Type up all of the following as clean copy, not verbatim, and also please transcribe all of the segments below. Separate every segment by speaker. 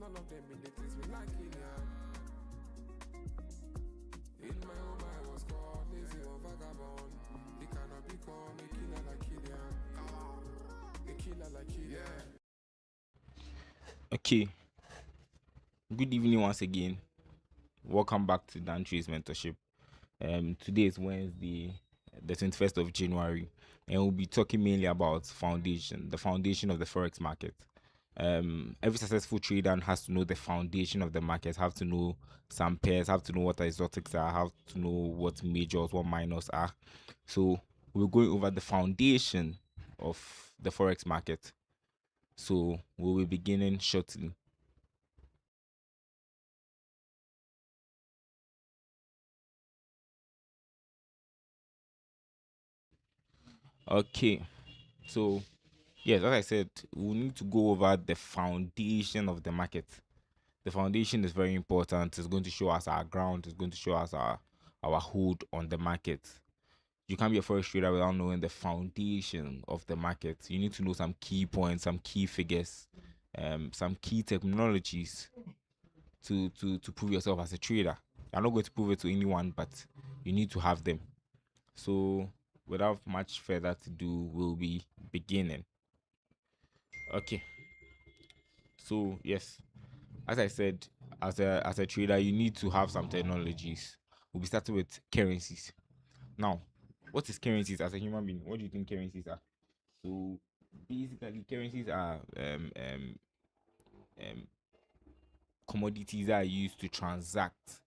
Speaker 1: None of them in the trees me like Killian. In my home I was called lazy or vagabond. He cannot become a killer like Killian. A killer like Killian.
Speaker 2: Okay, good evening once again. Welcome back to DanTrades Mentorship. Today is Wednesday, the 21st of January, and we'll be talking mainly about the foundation of the Forex market. Every successful trader has to know the foundation of the market, have to know some pairs, have to know what exotics are, have to know what majors, what minors are. So we're going over the foundation of the Forex market. So we'll be beginning shortly. Okay, so yes, as I said, we need to go over the foundation of the market. The foundation is very important. It's going to show us our ground. It's going to show us our hold on the market. You can't be a forex trader without knowing the foundation of the market. You need to know some key points, some key figures, some key technologies to prove yourself as a trader. You're not going to prove it to anyone, but you need to have them. So, without much further to do, we'll be beginning. Okay. So yes, as I said, as a trader, you need to have some technologies. We'll be starting with currencies. Now, what is currencies as a human being? What do you think currencies are? So basically, currencies are um, commodities that are used to transact,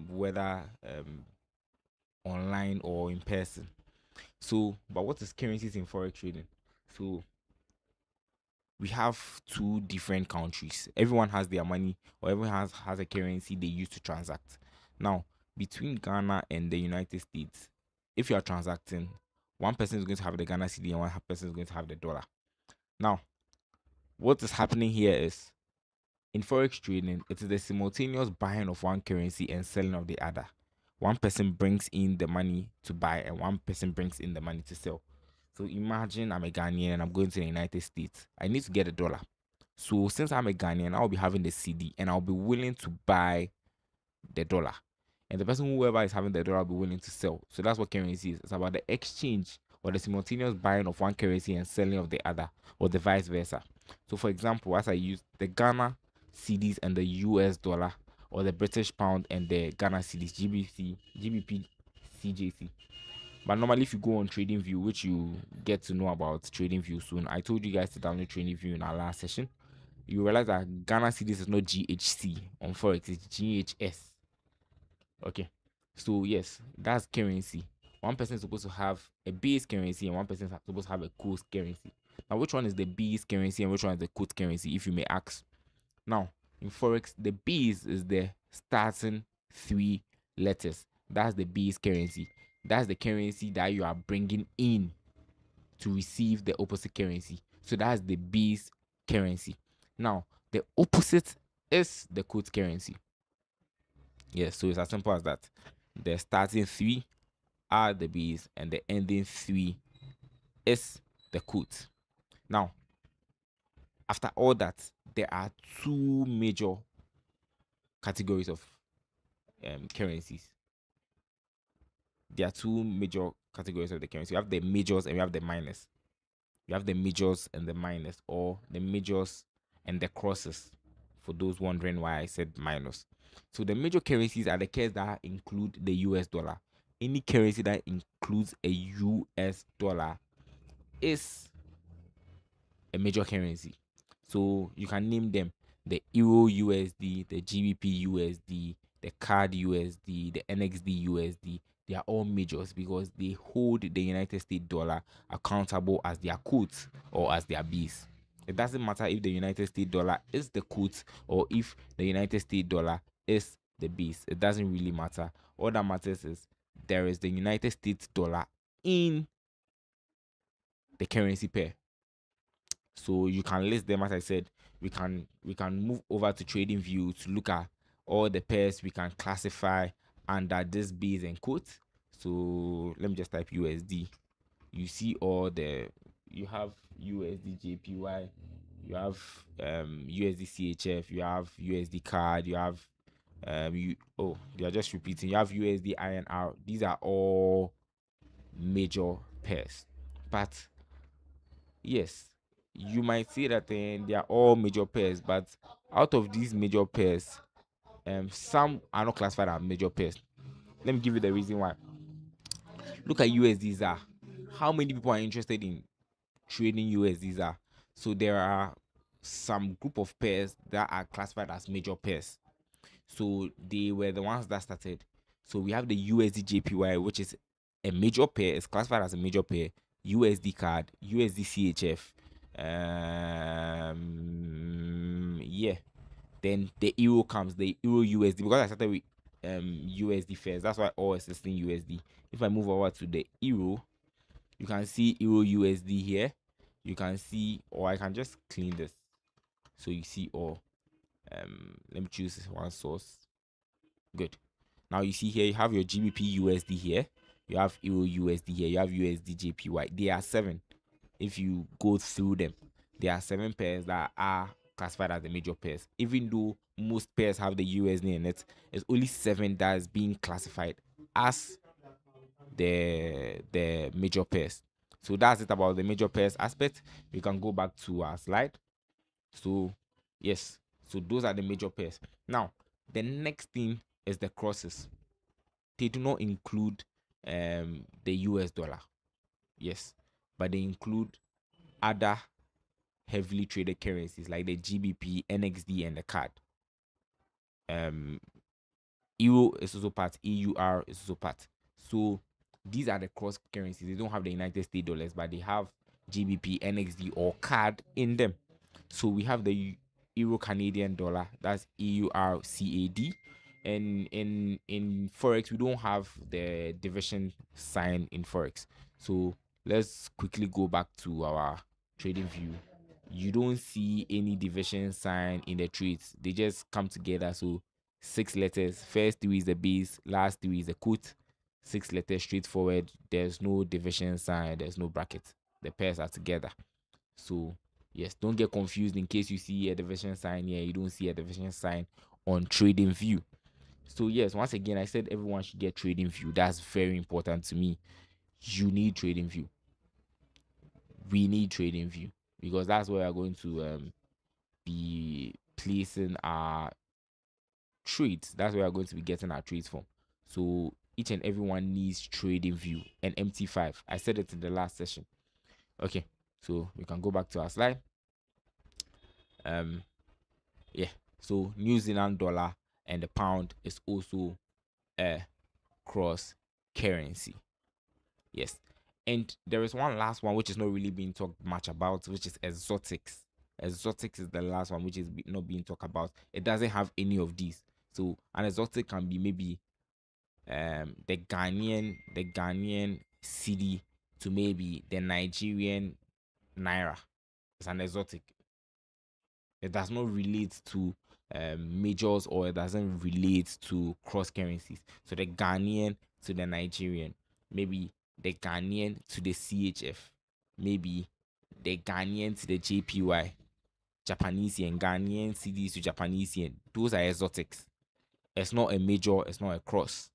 Speaker 2: whether online or in person. So, but what is currencies in forex trading? So we have two different countries. Everyone has their money, or everyone has a currency they use to transact. Now, between Ghana and the United States, if you are transacting, one person is going to have the Ghana cedi and one person is going to have the dollar. Now, what is happening here is in forex trading, it is the simultaneous buying of one currency and selling of the other. One person brings in the money to buy and one person brings in the money to sell. So imagine I'm a Ghanaian and I'm going to the United States. I need to get a dollar. So since I'm a Ghanaian, I'll be having the cedi and I'll be willing to buy the dollar. And the person whoever is having the dollar will be willing to sell. So that's what currency is. It's about the exchange or the simultaneous buying of one currency and selling of the other, or the vice versa. So for example, as I use the Ghana cedis and the US dollar, or the British pound and the Ghana cedis, GBP, CJC. But normally, if you go on TradingView, which you get to know about TradingView soon, I told you guys to download TradingView in our last session. You realize that Ghana cedis is not GHC on Forex, it's GHS. Okay, so yes, that's currency. One person is supposed to have a base currency and one person is supposed to have a quote currency. Now, which one is the base currency and which one is the quote currency, if you may ask? Now, in Forex, the base is the starting three letters. That's the base currency. That's the currency that you are bringing in to receive the opposite currency. So that's the base currency. Now, the opposite is the quote currency. Yes, so it's as simple as that. The starting three are the base and the ending three is the quote. Now, after all that, there are two major categories of currencies. There are two major categories of the currency. We have the majors and we have the minors. We have the majors and the minors, or the majors and the crosses, for those wondering why I said minus. So the major currencies are the currencies that include the US dollar. Any currency that includes a US dollar is a major currency. So you can name them: the Euro USD, the GBP USD, the CAD USD, the NXD USD. They are all majors because they hold the United States dollar accountable as their quote or as their base. It doesn't matter if the United States dollar is the quote or if the United States dollar is the base. It doesn't really matter. All that matters is there is the United States dollar in the currency pair. So you can list them. As I said, we can move over to TradingView to look at all the pairs we can classify under this base and quote. So let me just type USD. You see all the, you have USD JPY, you have USD CHF, you have USD CAD, you have they are just repeating. You have USD INR. These are all major pairs. But yes, you might say that they are all major pairs, but out of these major pairs, some are not classified as major pairs. Let me give you the reason why. Look at USD ZAR. How many people are interested in trading USD ZAR? So there are some group of pairs that are classified as major pairs. So they were the ones that started. So we have the USD JPY, which is a major pair. It's classified as a major pair. USD CAD, USD CHF. Yeah. Then the euro comes, the euro USD, because I started with USD first. That's why all is listing USD. If I move over to the euro, you can see euro USD here. You can see, or I can just clean this so you see all. Let me choose one source. Good. Now you see here, you have your GBP USD here, you have euro USD here, you have USD JPY. There are 7. If you go through them, there are 7 pairs that are classified as the major pairs. Even though most pairs have the USD in it, it's only 7 that is being classified as the major pairs. So that's it about the major pairs aspect. We can go back to our slide. So yes, so those are the major pairs. Now the next thing is the crosses. They do not include the US dollar, yes, but they include other heavily traded currencies like the GBP, NXD, and the CAD. Euro is also part, EUR is also part. So these are the cross currencies. They don't have the United States dollars, but they have GBP, NXD, or CAD in them. So we have the Euro Canadian dollar, that's EURCAD. And in Forex, we don't have the division sign in Forex. So let's quickly go back to our trading view. You don't see any division sign in the trades, they just come together. So 6 letters, first 3 is the base, last 3 is the quote. 6 letters straightforward. There's no division sign, there's no bracket. The pairs are together. So yes, don't get confused in case you see a division sign here, you don't see a division sign on trading view. So yes, once again, I said everyone should get trading view. That's very important to me. You need trading view. We need trading view because that's where we're going to be placing our trades. That's where we're going to be getting our trades from. So each and everyone needs trading view and MT5. I said it in the last session. Okay, so we can go back to our slide. Yeah, so New Zealand dollar and the pound is also a cross currency. Yes, and there is one last one which is not really being talked much about, which is exotics. Exotics is the last one which is not being talked about. It doesn't have any of these. So an exotic can be maybe the Ghanaian cedi to maybe the Nigerian naira. It's an exotic. It does not relate to majors, or it doesn't relate to cross currencies. So the Ghanaian to the Nigerian, maybe the Ghanaian to the CHF, maybe the Ghanaian to the JPY, Japanese yen, Ghanaian cedis to Japanese yen. Those are exotics. It's not a major, it's not a cross.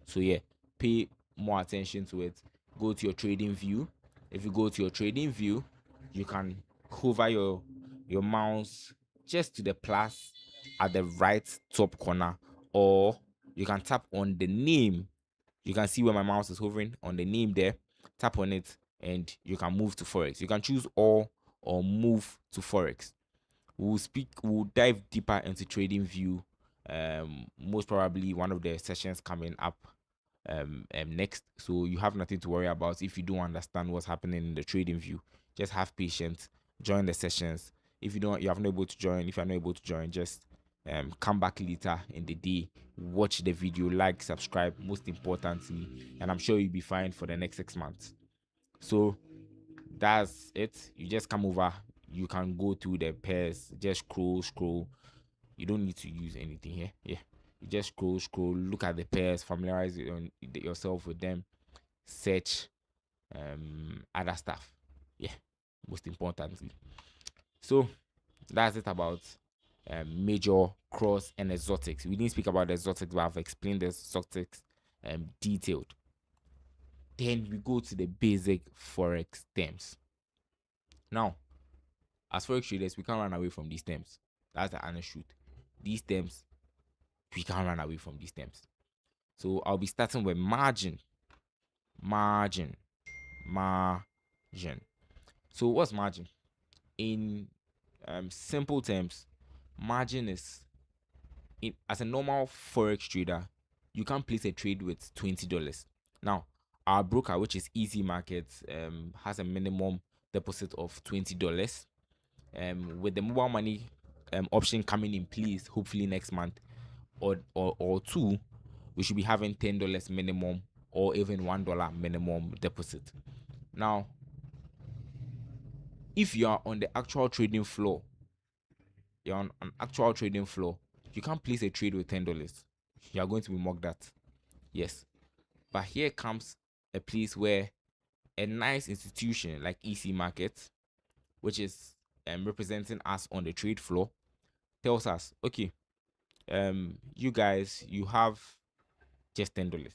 Speaker 2: So yeah, pay more attention to it. Go to your trading view. If you go to your trading view, you can hover your mouse just to the plus at the right top corner, or you can tap on the name. You can see where my mouse is hovering on the name there. Tap on it and you can move to Forex. You can choose all or move to Forex. We'll dive deeper into trading view, most probably one of the sessions coming up next. So you have nothing to worry about if you don't understand what's happening in the trading view. Just have patience, join the sessions. If you are not able to join, just come back later in the day, watch the video, like, subscribe, most importantly, and I'm sure you'll be fine for the next 6 months. So that's it. You just come over, you can go through the pairs, just scroll. You don't need to use anything here. Yeah, you just scroll, look at the pairs, familiarize yourself with them, search other stuff. Yeah, most importantly. So that's it about major, cross, and exotics. We didn't speak about the exotics, but I've explained the exotics detailed. Then we go to the basic forex terms. Now, as forex traders, we can't run away from these terms. That's the honest truth. These terms, we can't run away from these terms. So I'll be starting with margin. Margin. Margin. So what's margin? In simple terms, margin is as a normal forex trader, you can place a trade with $20. Now, our broker, which is Easy Markets, has a minimum deposit of $20. With the mobile money option coming in place, hopefully next month or two, we should be having $10 minimum or even $1 minimum deposit. Now, if you are on the actual trading floor, you're on an actual trading floor, you can't place a trade with $10. You are going to be mocked at. Yes. But here comes a place where a nice institution like EC Markets, which is representing us on the trade floor, tells us, okay, you guys, you have just $10.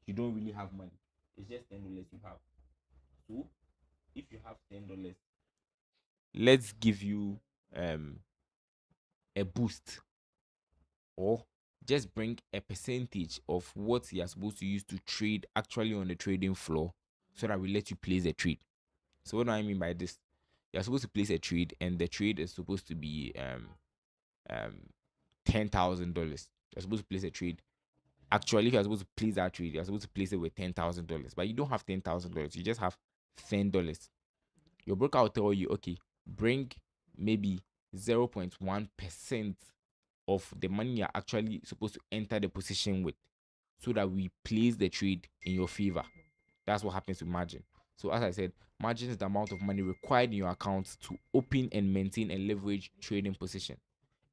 Speaker 2: You don't really have money. It's just $10 you have. So if you have $10, let's give you a boost, or just bring a percentage of what you are supposed to use to trade actually on the trading floor, so that we let you place a trade. So what do I mean by this? You're supposed to place a trade, and the trade is supposed to be $10,000. You're supposed to place a trade. Actually, if you're supposed to place that trade, you're supposed to place it with $10,000. But you don't have $10,000. You just have $10. Your broker will tell you, okay, bring maybe 0.1% of the money you're actually supposed to enter the position with, so that we place the trade in your favor. That's what happens with margin. So as I said, margin is the amount of money required in your account to open and maintain a leverage trading position.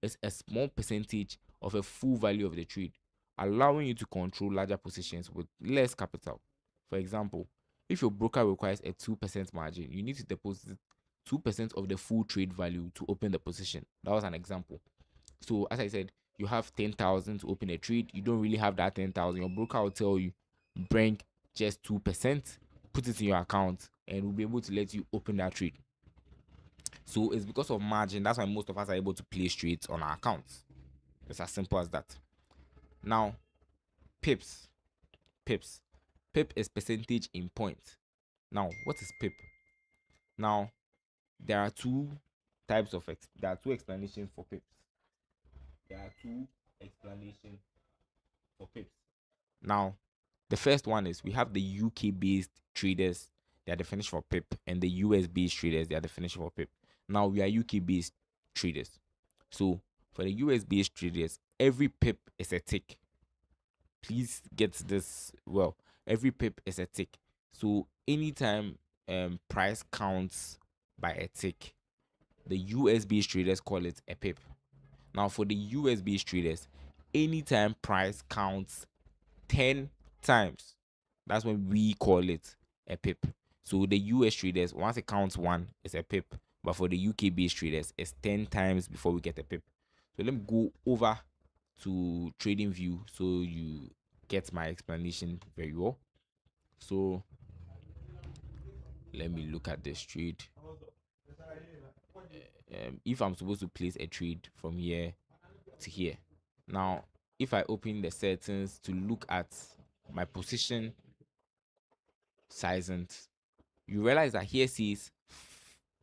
Speaker 2: It's a small percentage of a full value of the trade, allowing you to control larger positions with less capital. For example, if your broker requires a 2% margin, you need to deposit 2% of the full trade value to open the position. That was an example. So as I said, you have 10,000 to open a trade. You don't really have that 10,000. Your broker will tell you, bring just 2%, put it in your account, and we'll be able to let you open that trade. So it's because of margin. That's why most of us are able to place trades on our accounts. It's as simple as that. Now, pips. Pips. Pip is percentage in point. Now, what is pip? Now, there are two types of there are two explanations for pips. There are two explanations for pips. Now, the first one is we have the UK based traders, their definition for pip, and the US based traders, their definition for pip. Now, we are UK based traders. So, for the US based traders, every pip is a tick. Please get this well. Every pip is a tick. So, anytime price counts by a tick, the US based traders call it a pip. Now, for the US based traders, anytime price counts 10 times, that's when we call it a pip. So the US traders, once it counts 1, it's a pip. But for the UK based traders, it's 10 times before we get a pip. So let me go over to trading view so you get my explanation very well. So let me look at this trade. If I'm supposed to place a trade from here to here, now if I open the settings to look at my position sizing, you realize that here says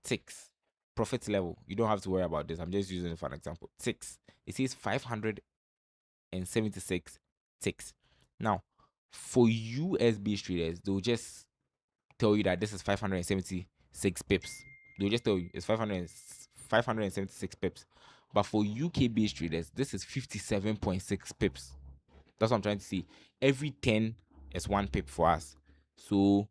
Speaker 2: ticks profit level. You don't have to worry about this. I'm just using it for an example. Ticks. It says 576 ticks. Now, for US based traders, they'll just tell you that this is 576 pips. They'll just tell you it's 576 pips. But for UK based traders, this is 57.6 pips. That's what I'm trying to say. Every 10 is 1 pip for us. So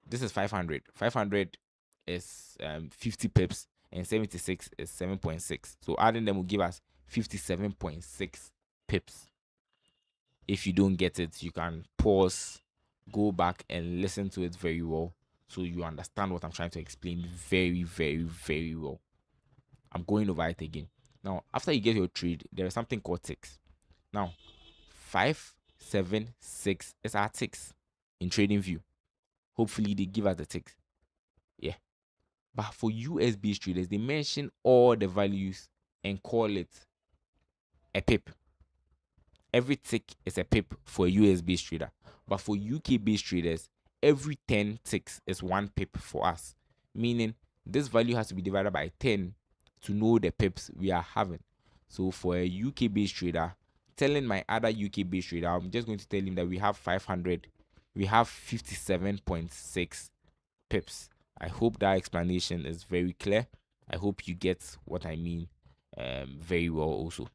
Speaker 2: this is 500. 500 is 50 pips, and 76 is 7.6. So adding them will give us 57.6 pips. If you don't get it, you can pause, go back and listen to it very well, so you understand what I'm trying to explain very, very, very well. I'm going over it again. Now, after you get your trade, there is something called ticks. Now, 5, 7, 6 is our ticks in trading view. Hopefully they give us the ticks. Yeah. But for US based traders, they mention all the values and call it a pip. Every tick is a pip for a US based trader. But for UK based traders, every 10 ticks is 1 pip for us. Meaning this value has to be divided by 10 to know the pips we are having. So for a UK based trader, telling my other UK based trader, I'm just going to tell him that we have 57.6 pips. I hope that explanation is very clear. I hope you get what I mean very well also.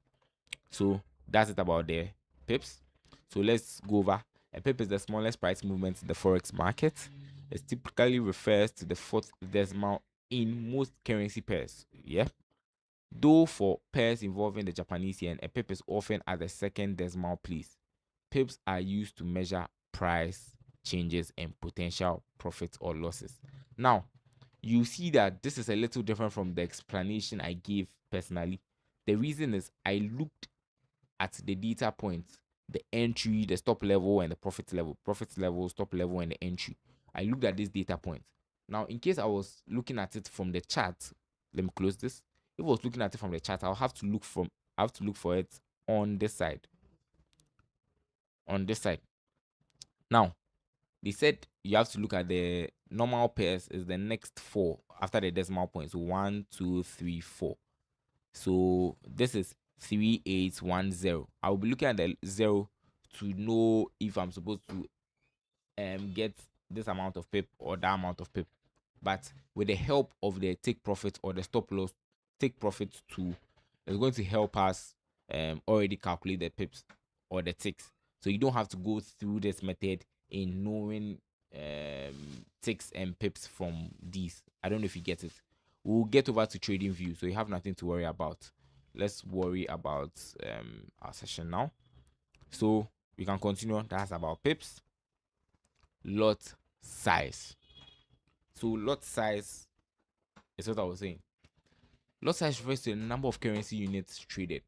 Speaker 2: So that's it about the pips. So let's go over. A pip is the smallest price movement in the forex market. It typically refers to the fourth decimal in most currency pairs. Yeah. Though for pairs involving the Japanese yen, a pip is often at the second decimal place. Pips are used to measure price changes and potential profits or losses. Now, you see that this is a little different from the explanation I gave personally. The reason is I looked at the data points, the entry, the stop level, and the profit level, stop level, and the entry. I looked at these data points. Now, in case I was looking at it from the chart, let me close this. If I was looking at it from the chart, I have to look for it on this side. On this side. Now, they said you have to look at the normal pairs is the next 4 after the decimal points. So 1, 2, 3, 4. So this is 3810. I will be looking at the 0 to know if I'm supposed to get this amount of pip or that amount of pip. But with the help of the take profit or the stop loss take profit tool, it's going to help us already calculate the pips or the ticks. So you don't have to go through this method in knowing ticks and pips from these. I don't know if you get it. We'll get over to trading view, so you have nothing to worry about. Let's worry about our session now. So we can continue. That's about pips. Lot size. So lot size is what I was saying. Lot size refers to the number of currency units traded.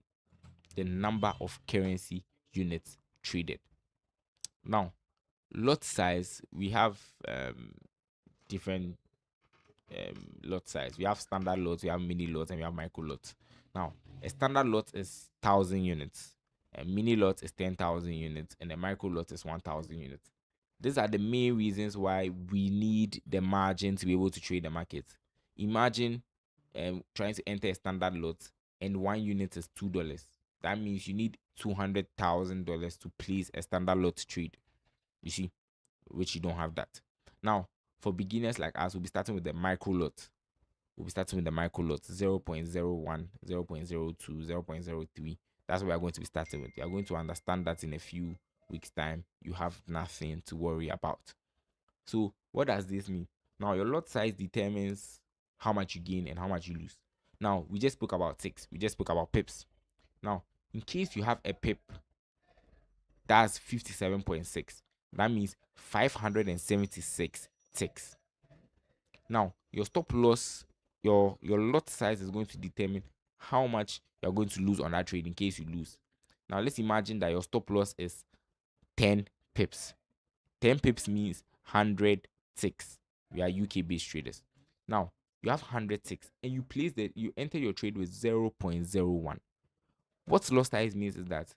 Speaker 2: The number of currency units traded. Now, lot size, we have different lot size. We have standard lots, we have mini lots, and we have micro lots. Now, a standard lot is 1,000 units, a mini lot is 10,000 units, and a micro lot is 1,000 units. These are the main reasons why we need the margin to be able to trade the market. Imagine trying to enter a standard lot and 1 unit is $2. That means you need $200,000 to place a standard lot trade. You see, which you don't have that. Now, for beginners like us, we'll be starting with the micro lot. We'll be starting with the micro lot 0.01, 0.02, 0.03. That's what we are going to be starting with. You are going to understand that in a few weeks' time. You have nothing to worry about. So, what does this mean? Now, your lot size determines how much you gain and how much you lose. Now, we just spoke about ticks. We just spoke about pips. Now, in case you have a pip, that's 57.6. That means 576 ticks. Now, your stop loss, your lot size is going to determine how much you're going to lose on that trade in case you lose. Now, let's imagine that your stop loss is 10 pips. 10 pips means 100 ticks. We are UK based traders. Now, you have 100 ticks and you enter your trade with 0.01. What lot size means is that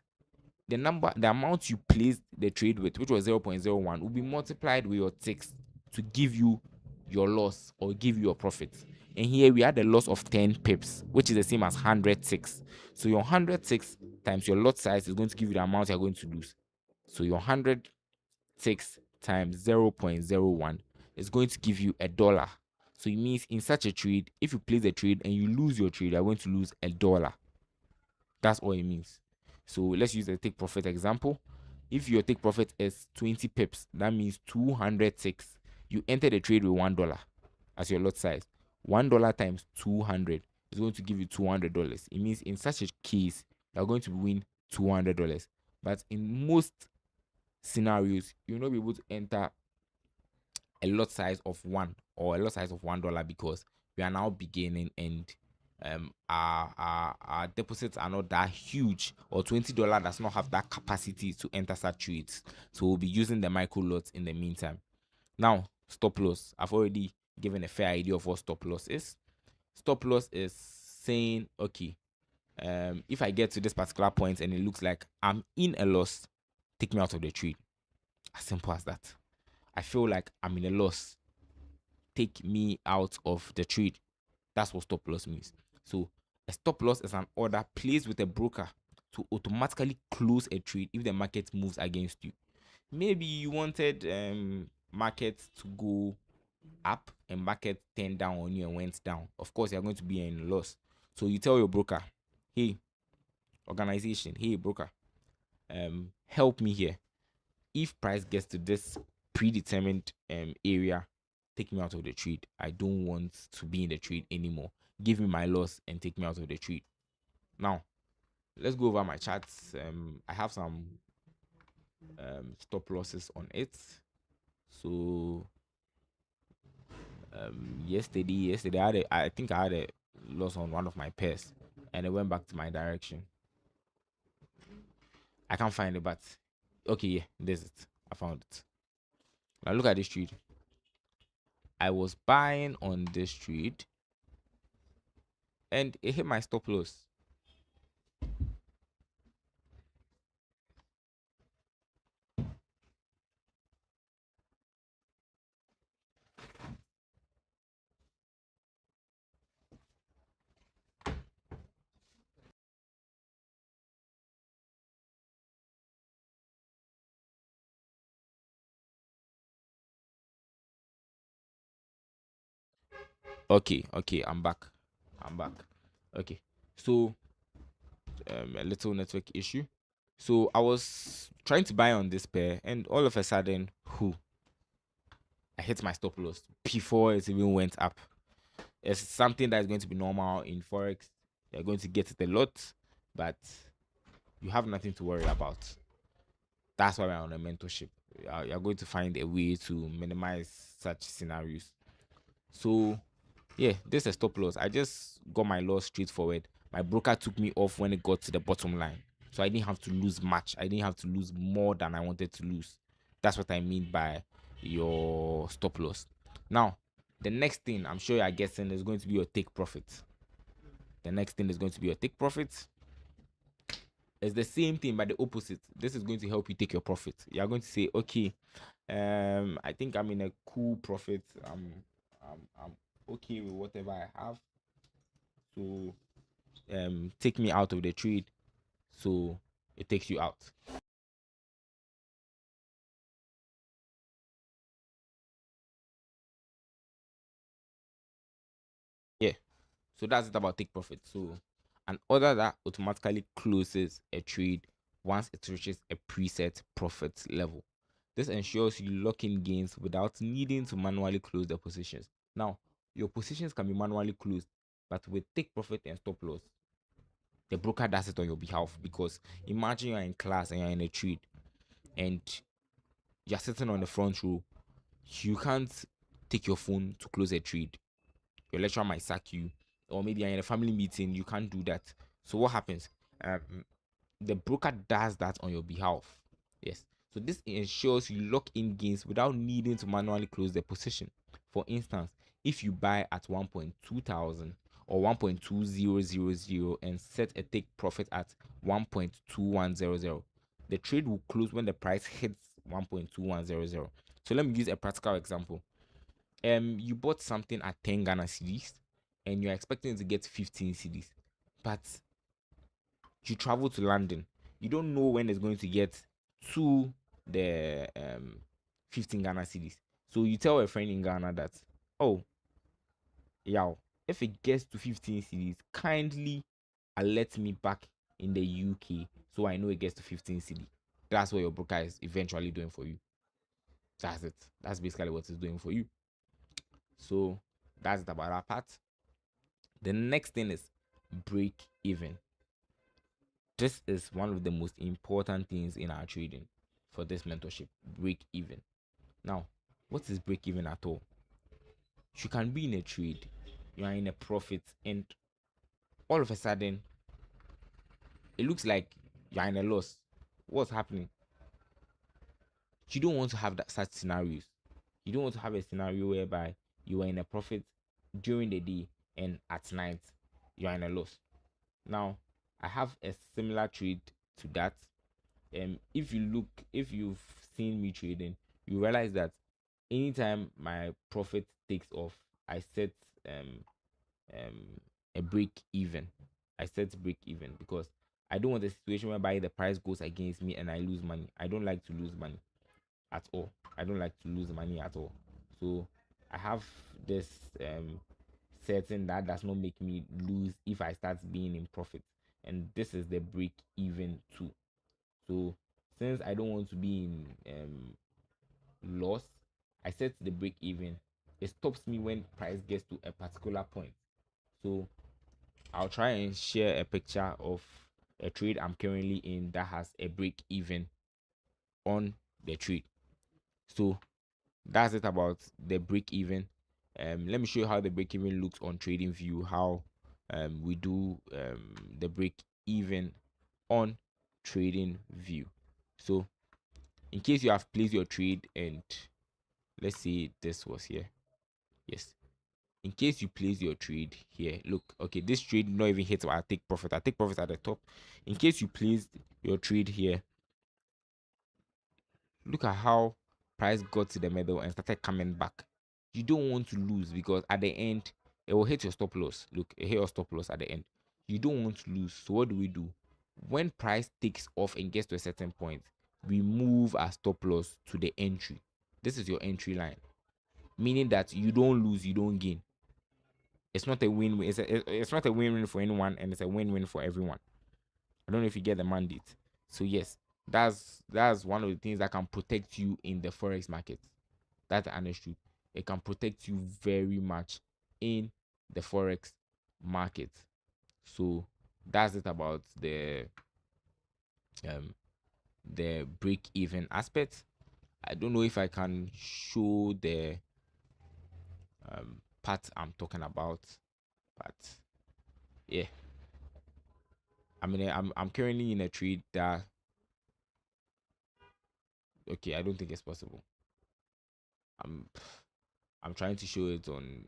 Speaker 2: the amount you placed the trade with, which was 0.01, will be multiplied with your ticks to give you your loss or give you your profit. And here we had a loss of 10 pips, which is the same as 100 ticks. So your 100 ticks times your lot size is going to give you the amount you're going to lose. So your 100 ticks times 0.01 is going to give you $1. So it means in such a trade, if you place a trade and you lose your trade, you're going to lose $1. That's all it means. So let's use the take profit example. If your take profit is 20 pips, that means 200 ticks. You enter the trade with $1 as your lot size. $1 times 200 is going to give you $200. It means in such a case, you're going to win $200. But in most scenarios, you'll not be able to enter a lot size of 1 or a lot size of $1 because we are now beginning and our deposits are not that huge, or $20 does not have that capacity to enter such trades. So we'll be using the micro lots in the meantime. Now, stop loss. I've already given a fair idea of what stop loss is. Stop loss is saying, okay, if I get to this particular point and it looks like I'm in a loss, take me out of the trade. As simple as that. I feel like I'm in a loss, take me out of the trade. That's what stop loss means. So a stop loss is an order placed with a broker to automatically close a trade if the market moves against you. Maybe you wanted market to go up and market turned down on you and went down. Of course, you're going to be in loss. So you tell your broker, hey, organization, hey broker, help me here. If price gets to this predetermined area, take me out of the trade. I don't want to be in the trade anymore. Give me my loss and take me out of the trade. Now, let's go over my charts. I have some stop losses on it. So yesterday I think I had a loss on one of my pairs, and it went back to my direction. I can't find it, but okay, yeah, there's it. I found it. Now look at this trade. I was buying on this trade and it hit my stop loss. Okay, I'm back. Okay, so a little network issue. So I was trying to buy on this pair, and all of a sudden, I hit my stop loss before it even went up. It's something that is going to be normal in Forex. You're going to get it a lot, but you have nothing to worry about. That's why we're on a mentorship. You're going to find a way to minimize such scenarios. So yeah, this is a stop loss. I just got my loss straightforward. My broker took me off when it got to the bottom line, so I didn't have to lose much. I didn't have to lose more than I wanted to lose. That's what I mean by your stop loss. Now, the next thing I'm sure you're guessing is going to be your take profit. The next thing is going to be your take profit. It's the same thing, but the opposite. This is going to help you take your profit. You're going to say, okay, I think I'm in a cool profit. I'm okay with whatever I have. So take me out of the trade. So it takes you out. Yeah. So that's it about take profit. So an order that automatically closes a trade once it reaches a preset profit level. This ensures you lock in gains without needing to manually close the positions. Now, your positions can be manually closed, but with take profit and stop loss, the broker does it on your behalf. Because imagine you're in class and you're in a trade and you're sitting on the front row. You can't take your phone to close a trade. Your lecturer might sack you, or maybe you're in a family meeting. You can't do that. So what happens? The broker does that on your behalf. Yes. So this ensures you lock in gains without needing to manually close the position. For instance, if you buy at 1.2 thousand or 1.2000 and set a take profit at 1.2100, the trade will close when the price hits 1.2100. So let me use a practical example. You bought something at 10 Ghana cedis and you're expecting to get 15 cedis, but you travel to London. You don't know when it's going to get to the 15 Ghana cedis. So you tell a friend in Ghana that, oh, yeah, if it gets to 15 cedis, kindly alert me back in the UK so I know it gets to 15 cedi. That's what your broker is eventually doing for you. That's it. That's basically what it's doing for you. So that's it about that part. The next thing is break even. This is one of the most important things in our trading for this mentorship. Break even. Now, what is break even at all? You can be in a trade, you are in a profit, and all of a sudden it looks like you're in a loss. What's happening? You don't want to have that such scenarios. You don't want to have a scenario whereby you are in a profit during the day and at night you are in a loss. Now, I have a similar trade to that. If you've seen me trading, you realize that anytime my profit takes off, I set a break even. I set break even because I don't want a situation whereby the price goes against me and I lose money. I don't like to lose money at all. I don't like to lose money at all. So I have this setting that does not make me lose if I start being in profit. And this is the break even too. So since I don't want to be in loss, I set the break even. It stops me when price gets to a particular point. So I'll try and share a picture of a trade I'm currently in that has a break even on the trade. So that's it about the break even. Let me show you how the break even looks on trading view, how we do the break even on trading view. So in case you have placed your trade and let's say this was here, yes, in case you place your trade here, look, okay, this trade not even hit our take profit. I take profit at the top. In case you placed your trade here, look at how price got to the middle and started coming back. You don't want to lose because at the end it will hit your stop loss. Look, it hit your stop loss at the end. You don't want to lose. So what do? When price takes off and gets to a certain point, we move our stop loss to the entry. This is your entry line, meaning that you don't lose, you don't gain. It's not a win-win. It's not a win-win for anyone, and it's a win-win for everyone. I don't know if you get the mandate. So yes, that's one of the things that can protect you in the forex market. That's the honest truth. It can protect you very much in the forex market. So that's it about um the break even aspect. I don't know if I can show the part I'm talking about, but yeah. I mean, I'm currently in a trade that, okay, I don't think it's possible. I'm I'm trying to show it on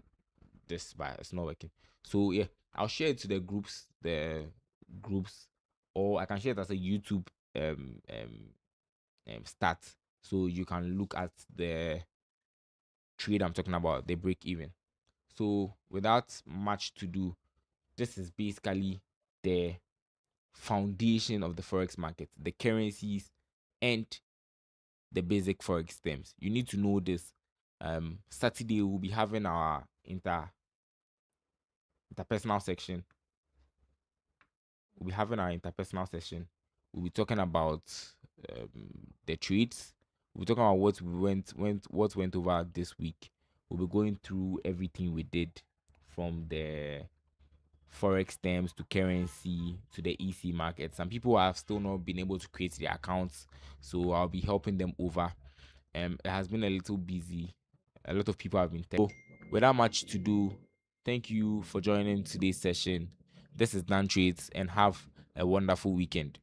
Speaker 2: this, but it's not working. So yeah, I'll share it to the groups, or I can share it as a YouTube stat, so you can look at the trade I'm talking about, the break even. So without much to do, this is basically the foundation of the forex market, the currencies and the basic forex terms. You need to know this. Saturday we'll be having our interpersonal section. We'll be having our interpersonal session. We'll be talking about the trades. We'll be talking about what went over this week. We'll be going through everything we did, from the forex terms to currency to the EC market. Some people have still not been able to create their accounts, so I'll be helping them over. It has been a little busy. A lot of people have been so without much to do. Thank you for joining today's session. This is DanTrades, and have a wonderful weekend.